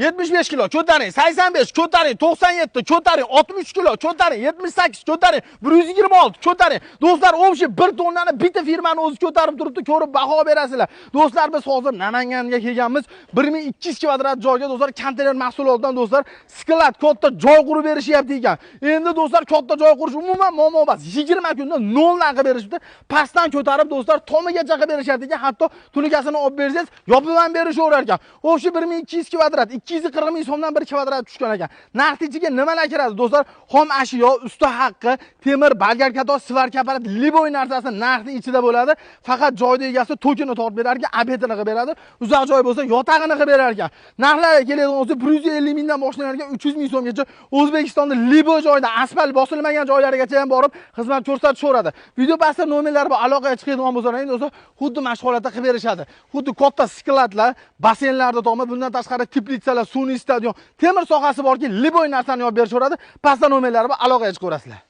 75 kilo ko'taring, 85 ko'taring, 97 ko'taring, 60 kilo ko'taring, 78 ko'taring, 126 ko'taring. Do'stlar, o'sha 1 tonnani bitta firmani o'zi ko'tarib turibdi, ko'rib baho berasizlar. Do'stlar, biz hozir Namanganga kelganmiz. 1200 kvadrat joyga do'stlar konteyner mahsulotidan do'stlar sklad katta joy qurib berishyapti ekan. Endi do'stlar katta joy qurish umuman muammo emas. 20 kunda 0 dan qilib berishibdi. Pastdan ko'tarib do'stlar tomigacha qilib berishyapti ekan. Hatto tunikasini olib bersangiz, yopib ham berishaverar ekan. O'sha 1200 kvadrat 240 ming so'mdan 1 kvadrat tushgan ekan. Narx ichiga nimalar kiradi do'stlar? Xom ashyo, usta haqqi, temir, balgar katos, svarka apparat, liboy narsasi narxi ichida bo'ladi. Faqat joyda egasi tokini tortib berar ekan, abetini qilib beradi. Uzoq joy bo'lsa, yotag'ini qilib berar ekan. Narxlarga keladigan bo'lsa 150 mingdan boshlangan 300 ming so'mgacha O'zbekistonda liboy joyda asfalt bosilmagan joylarigacha ham borib xizmat ko'rsatishaveradi. Video pastda nomerlar bor, aloqaga chiqadigan bo'lsangiz do'stlar, xuddi mana shu holatda qilib berishadi. Xuddi katta skladlar, basseynlarda to'g'ri, bundan tashqari teplitsalar, sun'iy stadion, temir sohasi borki, liboy narsani yopib berishaveradi. Pastda nomerlar bor, aloqaga chiqaverasizlar.